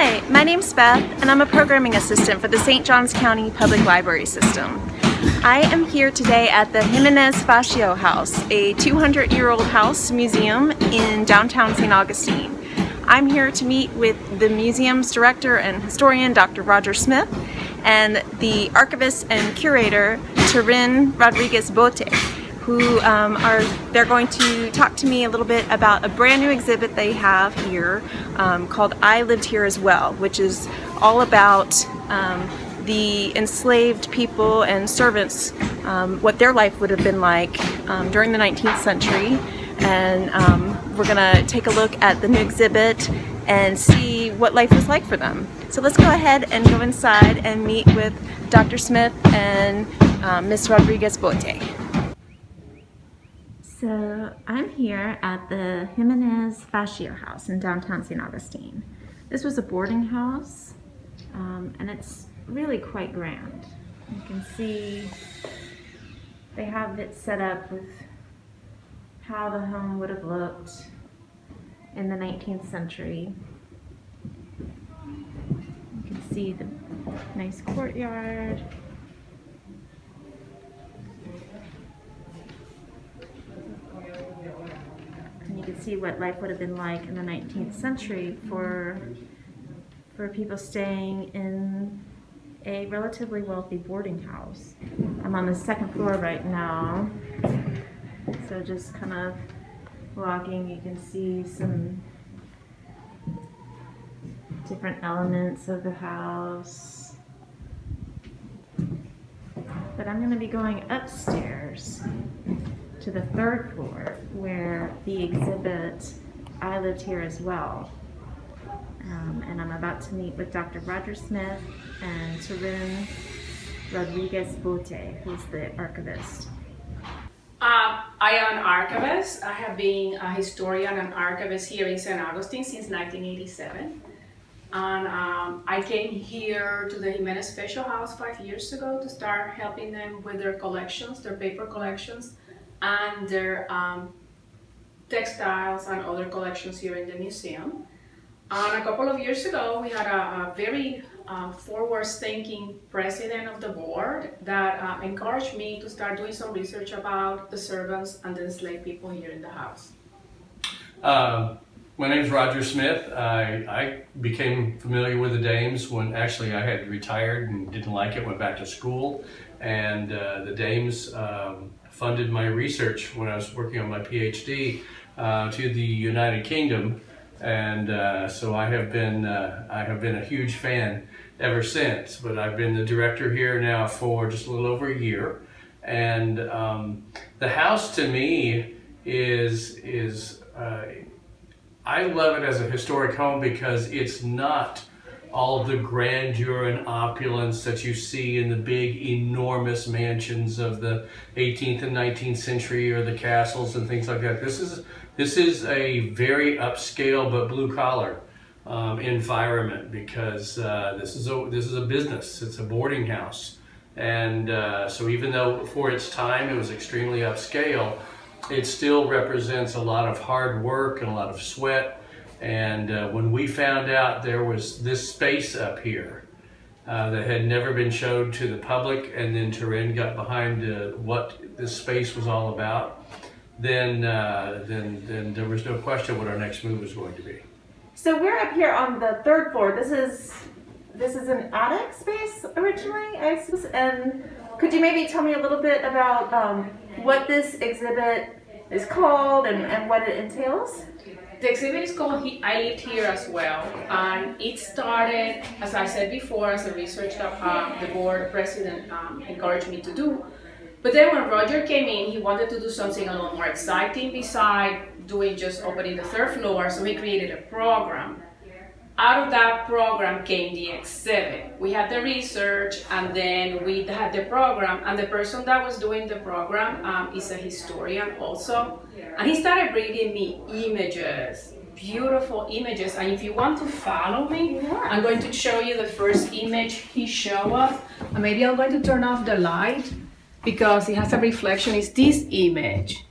Hi, my name's Beth, and I'm a programming assistant for the St. Johns County Public Library System. I am here today at the Ximenez-Fatio House, a 200-year-old house museum in downtown St. Augustine. I'm here to meet with the museum's director and historian, Dr. Roger Smith, and the archivist and curator, Taryn Rodriguez-Boette, who they're going to talk to me a little bit about a brand new exhibit they have here called I Lived Here as Well, which is all about the enslaved people and servants, what their life would have been like during the 19th century. And we're gonna take a look at the new exhibit and see what life was like for them. So let's go ahead and go inside and meet with Dr. Smith and Ms. Rodriguez-Boette. So I'm here at the Ximenez-Fatio House in downtown St. Augustine. This was a boarding house, and it's really quite grand. You can see they have it set up with how the home would have looked in the 19th century. You can see the nice courtyard. And you can see what life would have been like in the 19th century for people staying in a relatively wealthy boarding house. I'm on the second floor right now. So just kind of walking, you can see some different elements of the house. But I'm going to be going upstairs to the third floor where the exhibit I Lived Here as Well. And I'm about to meet with Dr. Roger Smith and Taryn Rodriguez-Boette, who's the archivist. I am an archivist. I have been a historian and archivist here in St. Augustine since 1987. And I came here to the Ximenez-Fatio House 5 years ago to start helping them with their collections, their paper collections, and their textiles and other collections here in the museum. And a couple of years ago, we had a very forward-thinking president of the board that encouraged me to start doing some research about the servants and the enslaved people here in the house. My name is Roger Smith. I became familiar with the Dames when actually I had retired and didn't like it, went back to school, and the Dames funded my research when I was working on my PhD to the United Kingdom. And so I have been a huge fan ever since. But I've been the director here now for just a little over a year, and the house to me is I love it as a historic home because it's not all of the grandeur and opulence that you see in the big, enormous mansions of the 18th and 19th century or the castles and things like that. This is a very upscale but blue-collar environment because this is a business. It's a boarding house, and so even though for its time it was extremely upscale, it still represents a lot of hard work and a lot of sweat. And when we found out there was this space up here that had never been showed to the public, and then Taryn got behind what this space was all about, then there was no question what our next move was going to be. So we're up here on the third floor. This is an attic space originally, I suppose. And could you maybe tell me a little bit about what this exhibit is called and what it entails? The exhibit is called I Lived Here as Well, and it started, as I said before, as a research that the board president encouraged me to do. But then when Roger came in, he wanted to do something a little more exciting beside doing just opening the third floor, so he created a program. Out of that program came the exhibit. We had the research, and then we had the program, and the person that was doing the program is a historian also, and he started bringing me images, beautiful images. And if you want to follow me, I'm going to show you the first image he showed us, and maybe I'm going to turn off the light because it has a reflection. It's this image.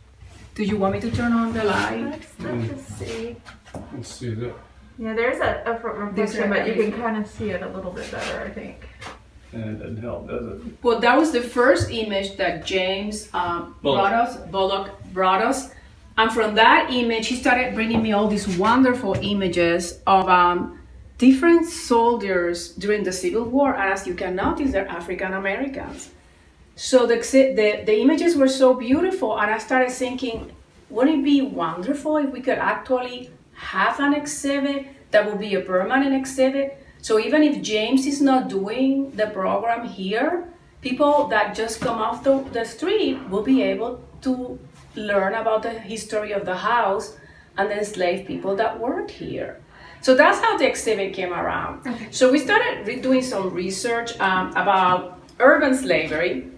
Do you want me to turn on the light? Let's see. Let's see that. Yeah, there's a front These reflection, are but you can amazing. kind of see it a little bit better, I think. And it doesn't help, does it? Well, that was the first image that James Bullock brought us. And from that image, he started bringing me all these wonderful images of different soldiers during the Civil War. And as you can notice, they're African Americans. So the images were so beautiful, and I started thinking, wouldn't it be wonderful if we could actually have an exhibit that would be a permanent exhibit? So even if James is not doing the program here, people that just come off the street will be able to learn about the history of the house and the enslaved people that worked here. So that's how the exhibit came around. Okay. So we started doing some research about urban slavery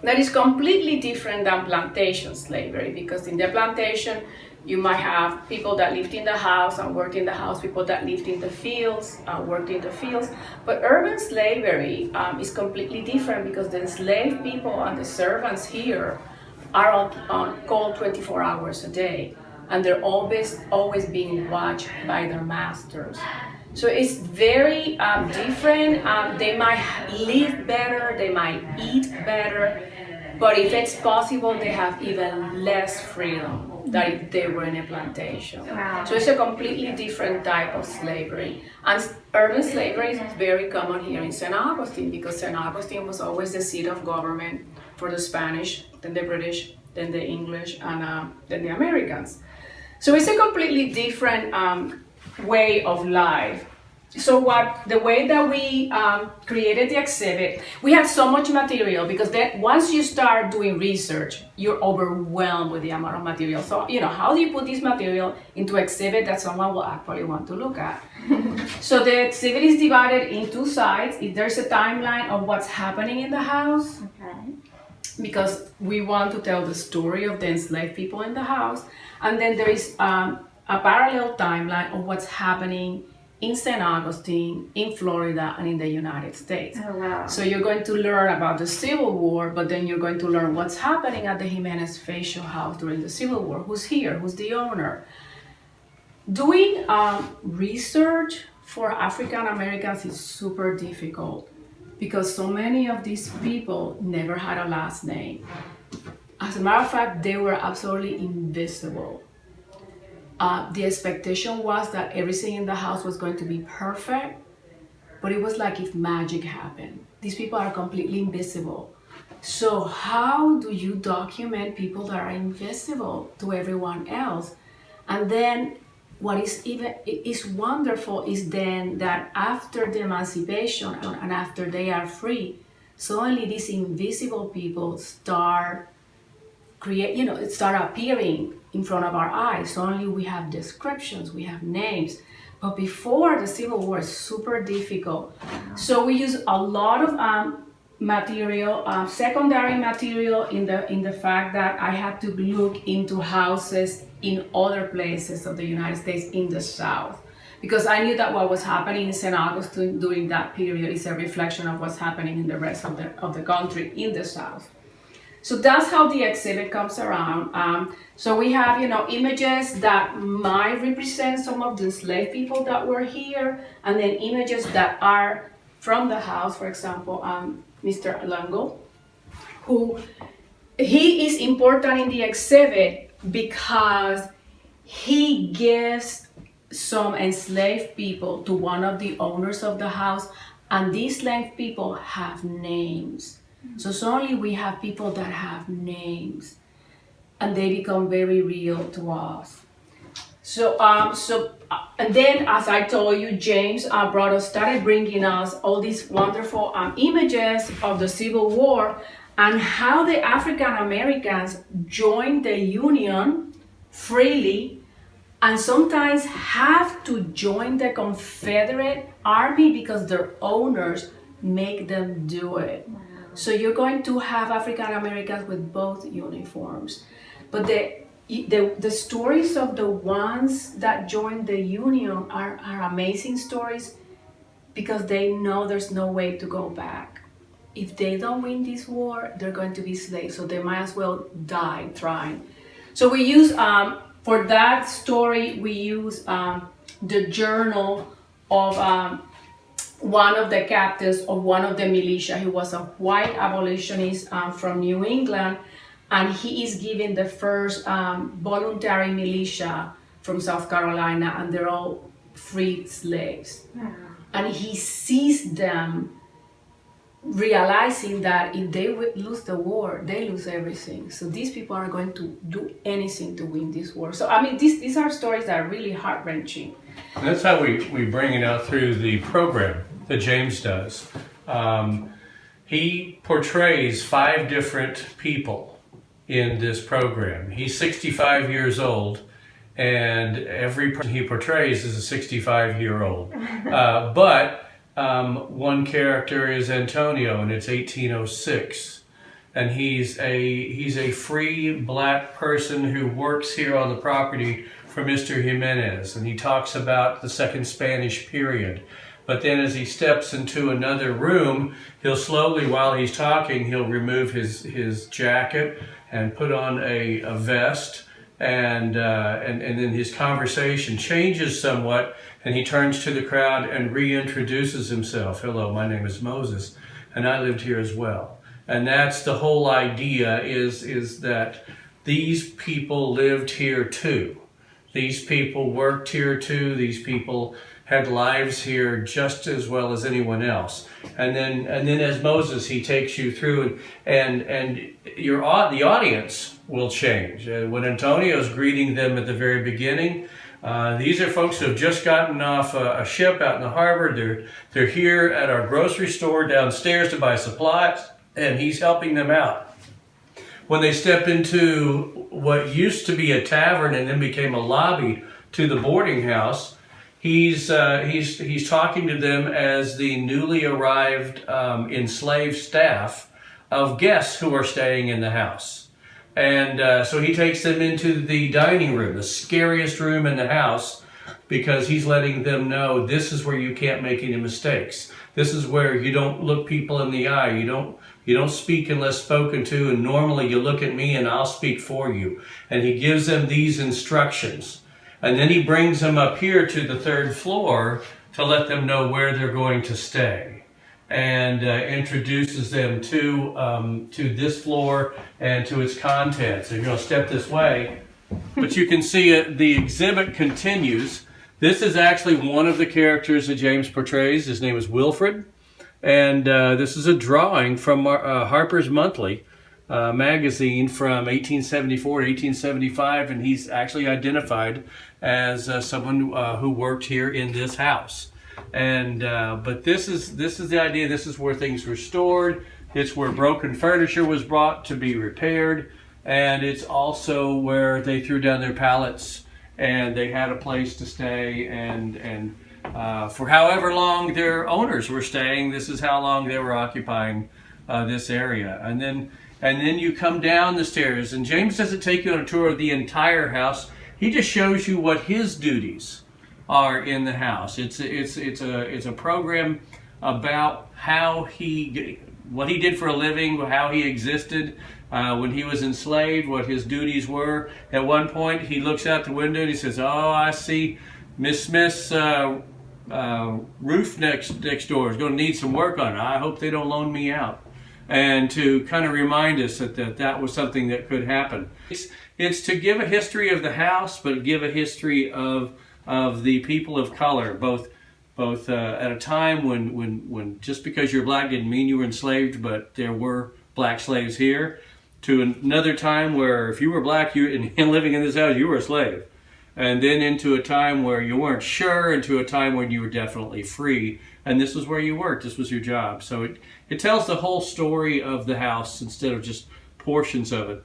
that is completely different than plantation slavery, because in the plantation, you might have people that lived in the house and worked in the house, people that lived in the fields, worked in the fields. But urban slavery is completely different, because the enslaved people and the servants here are on call 24 hours a day, and they're always being watched by their masters. So it's very different. They might live better, they might eat better, but if it's possible, they have even less freedom than if they were in a plantation. Wow. So it's a completely different type of slavery. And urban slavery is very common here in St. Augustine, because St. Augustine was always the seat of government for the Spanish, then the British, then the English, and then the Americans. So it's a completely different way of life. So the way that we created the exhibit, we had so much material, because then once you start doing research, you're overwhelmed with the amount of material. So, how do you put this material into exhibit that someone will actually want to look at? So the exhibit is divided in two sides. There's a timeline of what's happening in the house, Okay. because we want to tell the story of the enslaved people in the house. And then there is a parallel timeline of what's happening in St. Augustine, in Florida, and in the United States. Oh, wow. So you're going to learn about the Civil War, but then you're going to learn what's happening at the Ximenez-Fatio House during the Civil War. Who's here? Who's the owner? Doing research for African Americans is super difficult, because so many of these people never had a last name. As a matter of fact, they were absolutely invisible. The expectation was that everything in the house was going to be perfect, but it was like if magic happened. These people are completely invisible. So how do you document people that are invisible to everyone else? And then what is wonderful is then that after the emancipation and after they are free, suddenly these invisible people start appearing in front of our eyes. Suddenly we have descriptions, we have names. But before the Civil War, is super difficult. So we use a lot of material, secondary material, in the fact that I had to look into houses in other places of the United States in the South, because I knew that what was happening in St. Augustine during that period is a reflection of what's happening in the rest of the country in the South. So that's how the exhibit comes around. So we have, images that might represent some of the enslaved people that were here, and then images that are from the house. For example, Mr. Longo, he is important in the exhibit because he gives some enslaved people to one of the owners of the house, and these enslaved people have names. So suddenly we have people that have names, and they become very real to us. And then, as I told you, James started bringing us all these wonderful images of the Civil War and how the African Americans joined the Union freely, and sometimes have to join the Confederate Army because their owners make them do it. So you're going to have African Americans with both uniforms. But the stories of the ones that joined the Union are amazing stories, because they know there's no way to go back. If they don't win this war, they're going to be slaves, so they might as well die trying. So we use, for that story, we use the journal of one of the captains of one of the militia. He was a white abolitionist from New England, and he is given the first voluntary militia from South Carolina, and they're all freed slaves. Yeah. And he sees them realizing that if they lose the war, they lose everything. So these people are going to do anything to win this war. So I mean, these are stories that are really heart-wrenching. That's how we bring it out through the program that James does. He portrays 5 different people in this program. He's 65 years old, and every person he portrays is a 65-year-old. But one character is Antonio, and it's 1806. And he's a free black person who works here on the property for Mr. Ximenez, and he talks about the Second Spanish period. But then as he steps into another room, he'll slowly, while he's talking, he'll remove his jacket and put on a vest, and then his conversation changes somewhat, and he turns to the crowd and reintroduces himself. Hello, my name is Moses, and I lived here as well. And that's the whole idea, is that these people lived here too. These people worked here too. These people had lives here just as well as anyone else. And then as Moses, he takes you through, and the audience will change. When Antonio's greeting them at the very beginning, these are folks who have just gotten off a ship out in the harbor. They're here at our grocery store downstairs to buy supplies, and he's helping them out. When they step into what used to be a tavern and then became a lobby to the boarding house, he's talking to them as the newly arrived enslaved staff of guests who are staying in the house. And so he takes them into the dining room, the scariest room in the house, because he's letting them know this is where you can't make any mistakes. This is where you don't look people in the eye. You don't speak unless spoken to, and normally you look at me and I'll speak for you. And he gives them these instructions. And then he brings them up here to the 3rd floor to let them know where they're going to stay, and introduces them to this floor and to its contents. They're going to step this way, but you can see it. The exhibit continues. This is actually one of the characters that James portrays. His name is Wilfred, and this is a drawing from Harper's Monthly magazine from 1874 to 1875, and he's actually identified as someone who worked here in this house. And but this is the idea. This is where things were stored. It's where broken furniture was brought to be repaired, and it's also where they threw down their pallets and they had a place to stay, and for however long their owners were staying, this is how long they were occupying this area. And then you come down the stairs, and James doesn't take you on a tour of the entire house. He just shows you what his duties are in the house. It's a program about what he did for a living, how he existed when he was enslaved, what his duties were. At one point, he looks out the window and he says, "Oh, I see Miss Smith's roof next door is going to need some work on it. I hope they don't loan me out." And to kind of remind us that was something that could happen. It's to give a history of the house, but give a history of the people of color, both at a time when just because you're black didn't mean you were enslaved, but there were black slaves here, to another time where if you were black and living in this house, you were a slave. And then into a time where you weren't sure, into a time when you were definitely free, and this was where you worked, this was your job. So it tells the whole story of the house instead of just portions of it.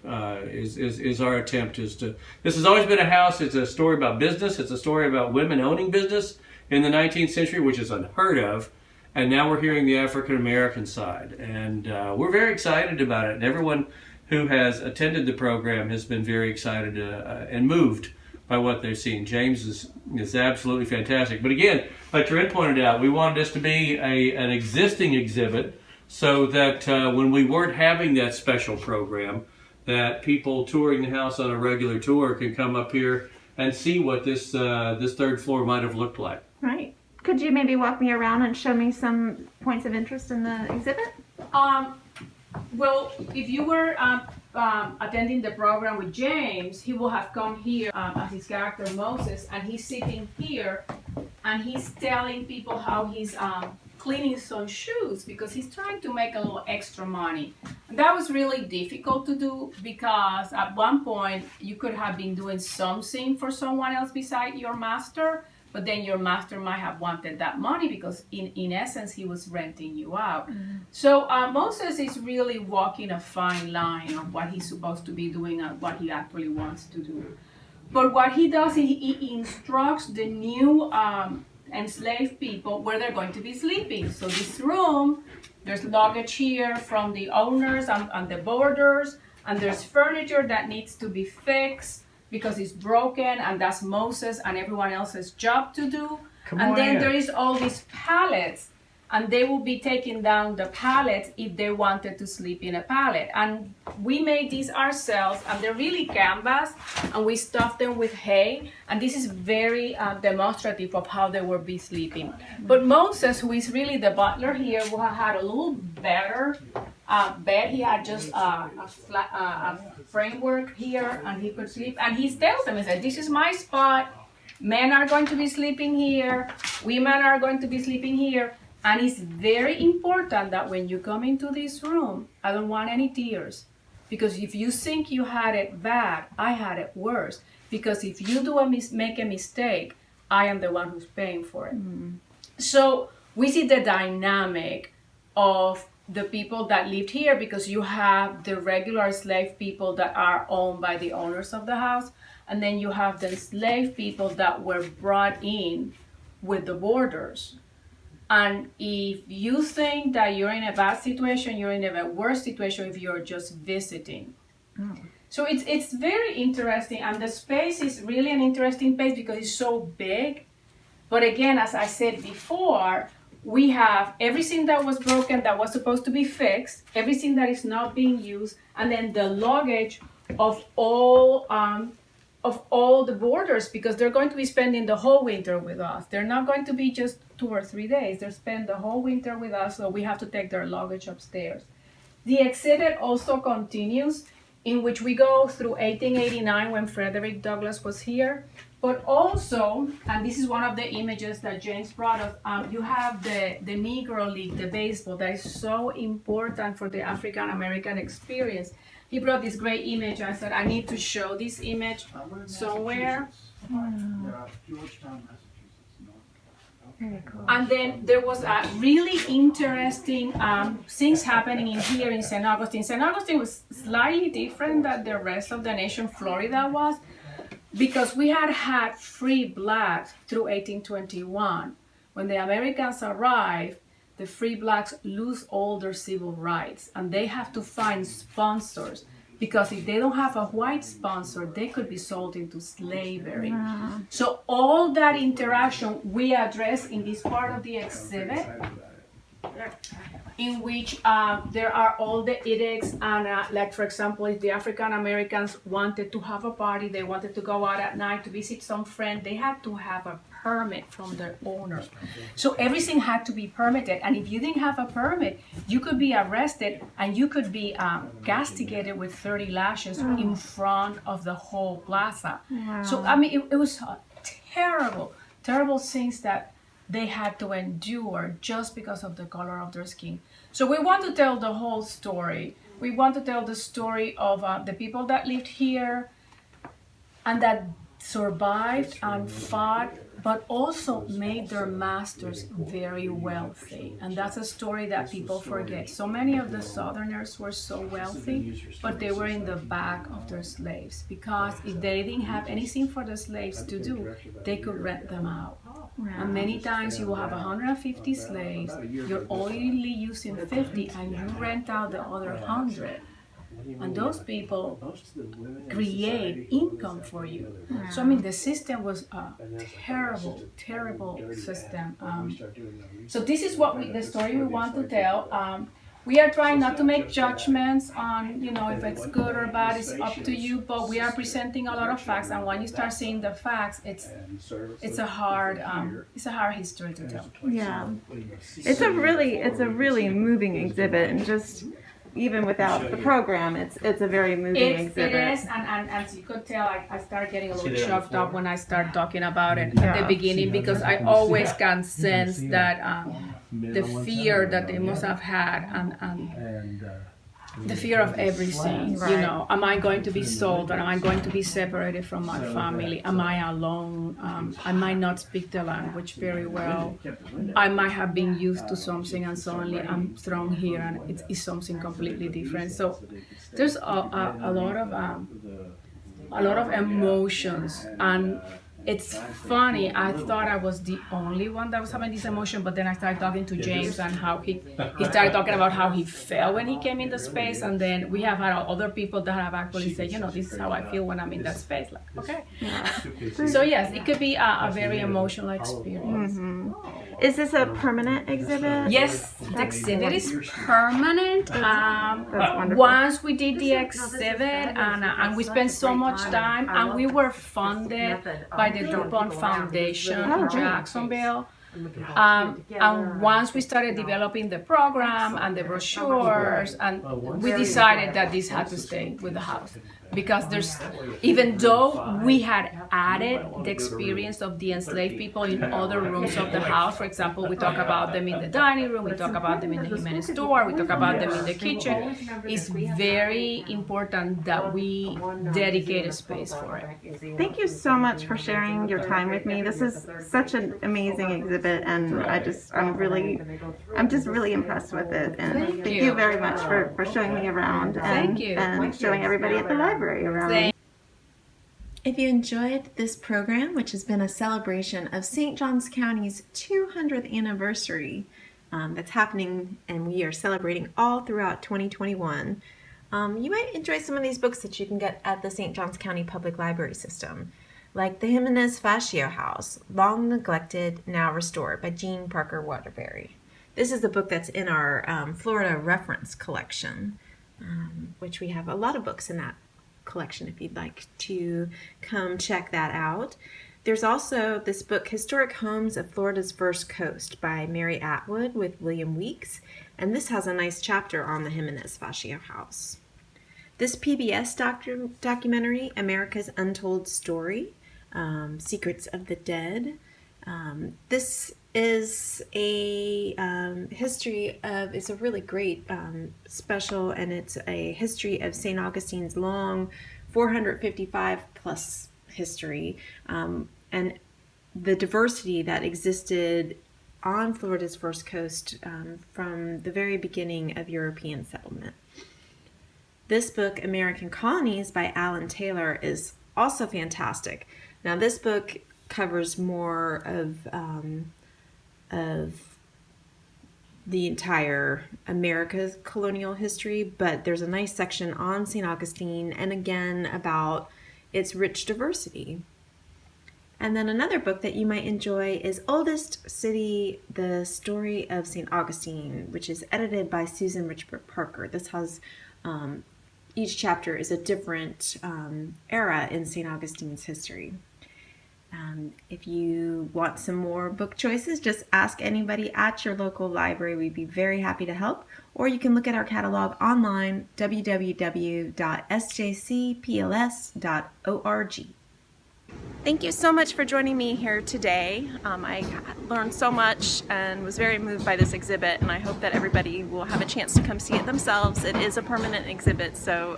Is our attempt this has always been a house. It's a story about business. It's a story about women owning business in the 19th century, which is unheard of. And now we're hearing the African American side, and we're very excited about it. And everyone who has attended the program has been very excited and moved by what they've seen. James is absolutely fantastic. But again, like Taryn pointed out, we wanted this to be an existing exhibit, so that when we weren't having that special program, that people touring the house on a regular tour can come up here and see what this this third floor might have looked like. Right. Could you maybe walk me around and show me some points of interest in the exhibit? Well, if you were attending the program with James, he will have come here as his character Moses, and he's sitting here, and he's telling people how he's cleaning some shoes because he's trying to make a little extra money. And that was really difficult to do because at one point you could have been doing something for someone else beside your master, but then your master might have wanted that money because in essence he was renting you out. So Moses is really walking a fine line of what he's supposed to be doing and what he actually wants to do. But what he does is he instructs the new enslaved people where they're going to be sleeping. So this room, there's luggage here from the owners and the boarders, and there's furniture that needs to be fixed because it's broken, and that's Moses and everyone else's job to do. And then there is all these pallets, and they will be taking down the pallets if they wanted to sleep in a pallet. And we made these ourselves, and they're really canvas, and we stuffed them with hay, and this is very demonstrative of how they will be sleeping. But Moses, who is really the butler here, who had a little better bed. He had just a framework here, and he could sleep. And he tells them, he said, this is my spot. Men are going to be sleeping here. Women are going to be sleeping here. And it's very important that when you come into this room, I don't want any tears. Because if you think you had it bad, I had it worse. Because if you make a mistake, I am the one who's paying for it. So we see the dynamic of the people that lived here, because you have the regular slave people that are owned by the owners of the house, and then you have the slave people that were brought in with the boarders. And if you think that you're in a bad situation, you're in a worse situation if you're just visiting. So it's very interesting, and the space is really an interesting space because it's so big. But again, as I said before, we have everything that was broken that was supposed to be fixed, everything that is not being used, and then the luggage of all the boarders, because they're going to be spending the whole winter with us. They're not going to be just 2 or 3 days. They'll spend the whole winter with us, so we have to take their luggage upstairs. The exhibit also continues, in which we go through 1889 when Frederick Douglass was here. But also, and this is one of the images that James brought us, you have the Negro League, the baseball, that is so important for the African American experience. He brought this great image. I said, I need to show this image somewhere. And then there was a really interesting things happening in here in St. Augustine. St. Augustine was slightly different than the rest of the nation. Florida was, because we had free blacks through 1821. When the Americans arrived, the free blacks lose all their civil rights, and they have to find sponsors, because if they don't have a white sponsor, they could be sold into slavery. So all that interaction we address in this part of the exhibit, in which there are all the edicts, and like for example, if the African Americans wanted to have a party, they wanted to go out at night to visit some friend, they had to have a permit from their owner. So everything had to be permitted, and if you didn't have a permit, you could be arrested and you could be castigated with 30 lashes in front of the whole plaza. So I mean, it was terrible things that they had to endure just because of the color of their skin. So we want to tell the whole story. We want to tell the story of the people that lived here and that survived and fought, but also made their masters very wealthy. And that's a story that people forget. So many of the Southerners were so wealthy, but they were in the back of their slaves, because if they didn't have anything for the slaves to do, they could rent them out. And many times you will have 150 slaves, you're only using 50, and you rent out the other 100. And those people create income for you. So I mean, the system was a terrible system. So this is what the story we want to tell. We are trying not to make judgments on, you know, if it's good or bad, it's up to you, but we are presenting a lot of facts, and when you start seeing the facts, it's a hard history to tell. Yeah, it's a really moving exhibit, and just even without the program, it's a very moving exhibit. It is, and as you could tell, I start getting a little choked up when I start talking about it at the beginning, because I always can sense that the fear that they must have had, and the fear of everything. Right. You know, am I going to be sold, or am I going to be separated from my family? Am I alone? I might not speak the language very well. I might have been used to something, and suddenly I'm thrown here, and it's something completely different. So there's a lot of emotions, and it's funny, I thought I was the only one that was having this emotion, but then I started talking to James, and how he started talking about how he felt when he came in the space, and then we have had other people that have actually said, you know, this is how I feel when I'm in that space. Like, okay. Yeah. So yes, it could be a very emotional experience. Mm-hmm. Is this a permanent exhibit? Yes, the exhibit is permanent. That's wonderful. Once we did the exhibit, and we spent so much time, and we were funded by the DuPont Foundation in Jacksonville. And once we started developing the program and the brochures, and we decided that this had to stay with the house, because even though we had added the experience of the enslaved people in other rooms of the house, for example, we talk about them in the dining room, we talk about them in the Ximenez store, we talk about them in the kitchen, it's very important that we dedicate a space for it. Thank you so much for sharing your time with me. This is such an amazing exhibit, and I'm just really impressed with it. And thank you very much for showing me around, and showing everybody at the library around. If you enjoyed this program, which has been a celebration of St. Johns County's 200th anniversary that's happening, and we are celebrating all throughout 2021, you might enjoy some of these books that you can get at the St. Johns County Public Library System, like the Ximenez-Fatio House, Long Neglected, Now Restored by Jean Parker Waterbury. This is the book that's in our Florida reference collection, which we have a lot of books in that collection if you'd like to come check that out. There's also this book, Historic Homes of Florida's First Coast by Mary Atwood with William Weeks, and this has a nice chapter on the Ximenez-Fatio House. This PBS documentary, America's Untold Story, Secrets of the Dead. This is a history of, it's a really great special, and it's a history of St. Augustine's long 455 plus history, and the diversity that existed on Florida's first coast from the very beginning of European settlement. This book, American Colonies by Alan Taylor, is also fantastic. Now this book covers more of the entire America's colonial history, but there's a nice section on St. Augustine, and again about its rich diversity. And then another book that you might enjoy is Oldest City, The Story of St. Augustine, which is edited by Susan Richburg Parker. This has, each chapter is a different era in St. Augustine's history. If you want some more book choices, just ask anybody at your local library. We'd be very happy to help. Or you can look at our catalog online, www.sjcpls.org. Thank you so much for joining me here today. I learned so much and was very moved by this exhibit, and I hope that everybody will have a chance to come see it themselves. It is a permanent exhibit, so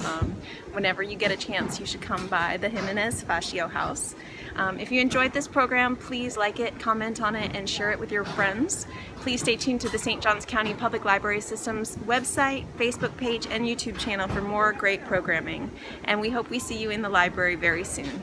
whenever you get a chance, you should come by the Ximenez-Fatio House. If you enjoyed this program, please like it, comment on it, and share it with your friends. Please stay tuned to the St. Johns County Public Library System's website, Facebook page, and YouTube channel for more great programming. And we hope we see you in the library very soon.